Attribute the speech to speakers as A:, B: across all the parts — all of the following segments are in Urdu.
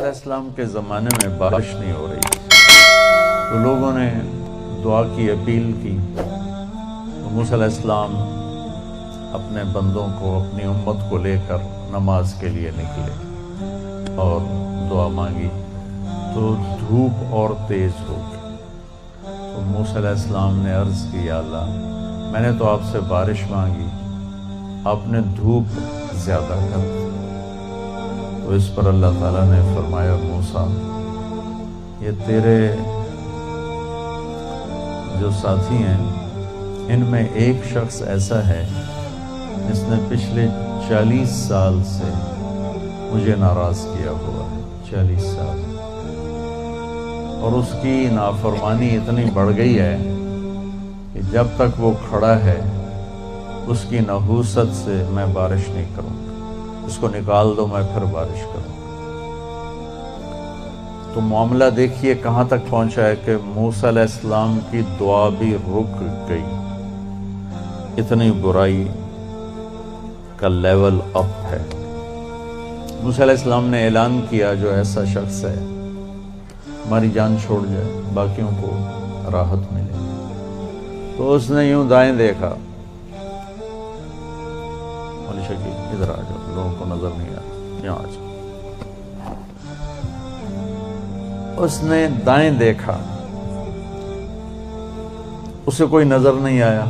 A: علیہ السلام کے زمانے میں بارش نہیں ہو رہی تو لوگوں نے دعا کی، اپیل کی، تو موسیٰ علیہ السلام اپنے بندوں کو، اپنی امت کو لے کر نماز کے لیے نکلے اور دعا مانگی تو دھوپ اور تیز ہو گئی۔ تو موسیٰ علیہ السلام نے عرض کی، یا اللہ میں نے تو آپ سے بارش مانگی، آپ نے دھوپ زیادہ کر دی۔ تو اس پر اللہ تعالیٰ نے فرمایا، موسیٰ یہ تیرے جو ساتھی ہیں ان میں ایک شخص ایسا ہے جس نے پچھلے 40 سال سے مجھے ناراض کیا ہوا ہے، 40 سال، اور اس کی نافرمانی اتنی بڑھ گئی ہے کہ جب تک وہ کھڑا ہے اس کی نحوست سے میں بارش نہیں کروں گا، اس کو نکال دو میں پھر بارش کروں گا۔ تو معاملہ دیکھیے کہاں تک پہنچا ہے کہ موسیٰ علیہ السلام کی دعا بھی رک گئی، اتنی برائی کا لیول اپ ہے۔ موسیٰ علیہ السلام نے اعلان کیا، جو ایسا شخص ہے ہماری جان چھوڑ جائے، باقیوں کو راحت ملے۔ تو اس نے یوں دائیں دیکھا، مولی شکیل ادھر آ جاؤ، لوگوں کو نظر نہیں آتا، یہاں آ جاؤ۔ اس نے دائیں دیکھا، اسے کوئی نظر نہیں آیا۔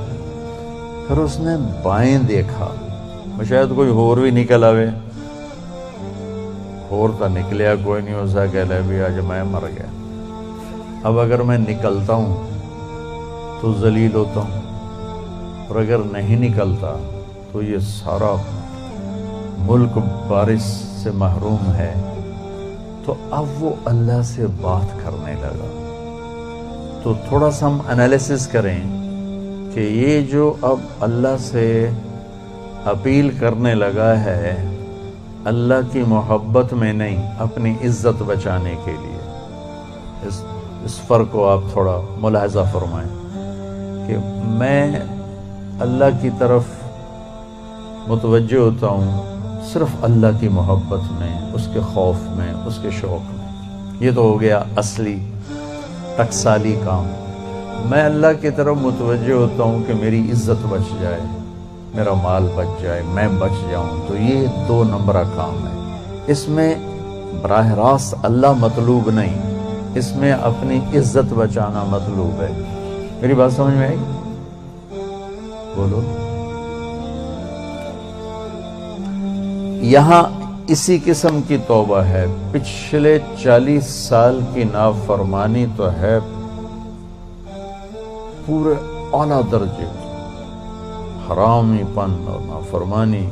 A: پھر اس نے بائیں دیکھا، شاید کوئی ہور بھی نکل آوے، ہور تو نکلیا کوئی نہیں، اسا کہہ لے بھی آج میں مر گیا، اب اگر میں نکلتا ہوں تو ذلیل ہوتا ہوں، اور اگر نہیں نکلتا تو یہ سارا ملک بارش سے محروم ہے۔ تو اب وہ اللہ سے بات کرنے لگا۔ تو تھوڑا سا ہم انالیسس کریں کہ یہ جو اب اللہ سے اپیل کرنے لگا ہے، اللہ کی محبت میں نہیں، اپنی عزت بچانے کے لیے، اس فرق کو آپ تھوڑا ملاحظہ فرمائیں کہ میں اللہ کی طرف متوجہ ہوتا ہوں صرف اللہ کی محبت میں، اس کے خوف میں، اس کے شوق میں۔ یہ تو ہو گیا اصلی ٹکسالی کام۔ میں اللہ کی طرف متوجہ ہوتا ہوں کہ میری عزت بچ جائے، میرا مال بچ جائے، میں بچ جاؤں، تو یہ 2 نمبرہ کام ہے۔ اس میں براہ راست اللہ مطلوب نہیں، اس میں اپنی عزت بچانا مطلوب ہے۔ میری بات سمجھ میں آئی؟ بولو۔ یہاں اسی قسم کی توبہ ہے، پچھلے 40 سال کی نافرمانی تو ہے پورے اعلیٰ درجے، حرامی پن اور نافرمانی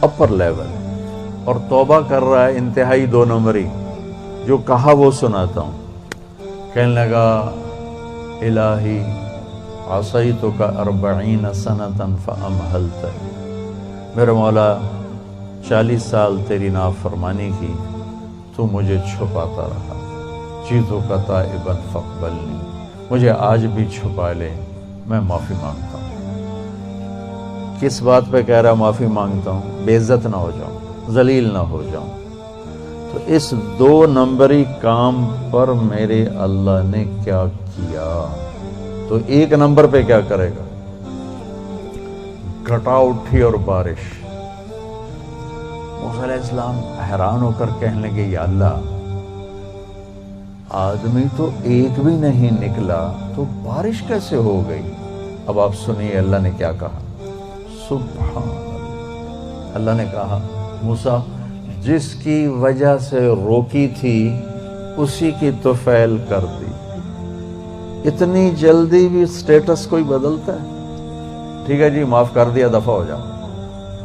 A: اپر لیول، اور توبہ کر رہا ہے انتہائی 2 نمبری۔ جو کہا وہ سناتا ہوں، کہنے لگا، الہی عصیتک 40 سنة فامہلت، میرے مولا 40 سال تیری نافرمانی کی، تو مجھے چھپاتا رہا، جئتک تائبا فاقبلنی، مجھے آج بھی چھپا لے، میں معافی مانگتا ہوں۔ کس بات پہ کہہ رہا معافی مانگتا ہوں؟ بے عزت نہ ہو جاؤں، ذلیل نہ ہو جاؤں۔ تو اس 2 نمبری کام پر میرے اللہ نے کیا کیا؟ تو 1 نمبر پہ کیا کرے گا؟ گھٹا اٹھی اور بارش۔ موسیٰ علیہ السلام حیران ہو کر کہنے لگے، یا اللہ آدمی تو ایک بھی نہیں نکلا تو بارش کیسے ہو گئی؟ اب آپ سنیے اللہ نے کیا کہا۔ سبحان اللہ، اللہ نے کہا، موسیٰ جس کی وجہ سے روکی تھی اسی کی طفیل کر دی۔ اتنی جلدی بھی سٹیٹس کوئی بدلتا ہے؟ ٹھیک ہے جی، معاف کر دیا، دفع ہو جاؤ۔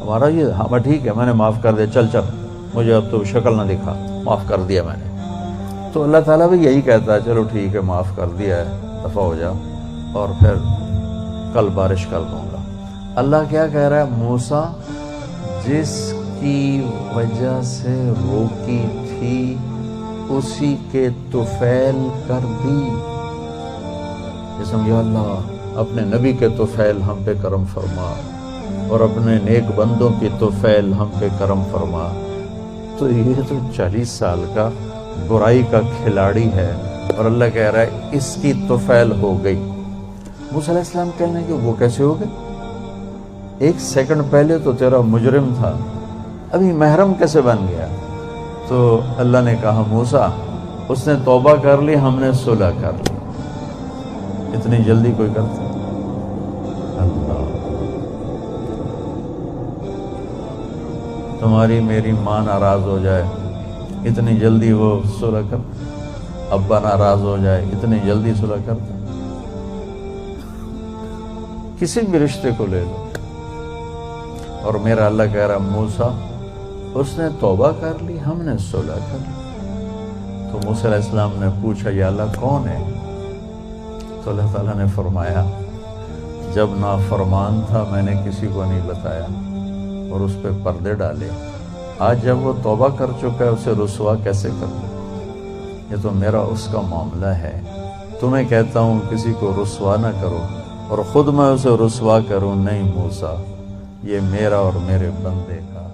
A: ہمارا یہ، ہاں ٹھیک ہے میں نے معاف کر دیا، چل مجھے اب تو شکل نہ دکھا، معاف کر دیا میں نے۔ تو اللہ تعالیٰ بھی یہی کہتا ہے، چلو ٹھیک ہے معاف کر دیا ہے، دفع ہو جا، اور پھر کل بارش کر دوں گا۔ اللہ کیا کہہ رہا ہے؟ موسیٰ جس کی وجہ سے روکی تھی اسی کے طفیل کر دی۔ یا اللہ اپنے نبی کے طفیل ہم پہ کرم فرما، اور اپنے نیک بندوں کی طفیل ہم پہ کرم فرما۔ تو یہ تو 40 سال کا برائی کا کھلاڑی ہے اور اللہ کہہ رہا ہے اس کی طفیل ہو گئی۔ موسیٰ علیہ السلام کہنے کہ وہ کیسے ہو گئے؟ 1 سیکنڈ پہلے تو تیرا مجرم تھا، ابھی محرم کیسے بن گیا؟ تو اللہ نے کہا موسیٰ اس نے توبہ کر لی، ہم نے صلح کر لی۔ اتنی جلدی کوئی کرتا؟ اللہ، تمہاری میری ماں ناراض ہو جائے اتنی جلدی وہ صلح کرتا؟ ابا ناراض ہو جائے اتنی جلدی صلح کرتا؟ کسی بھی رشتے کو لے لو، اور میرا اللہ کہہ رہا موسیٰ اس نے توبہ کر لی، ہم نے صلح کر لی۔ تو موسیٰ علیہ السلام نے پوچھا یا اللہ کون ہے؟ تو اللہ تعالیٰ نے فرمایا جب نافرمان تھا میں نے کسی کو نہیں بتایا اور اس پہ پردے ڈالے، آج جب وہ توبہ کر چکا ہے اسے رسوا کیسے کر لوں؟ یہ تو میرا اس کا معاملہ ہے، تمہیں کہتا ہوں کسی کو رسوا نہ کرو اور خود میں اسے رسوا کروں نہیں موسیٰ، یہ میرا اور میرے بندے کا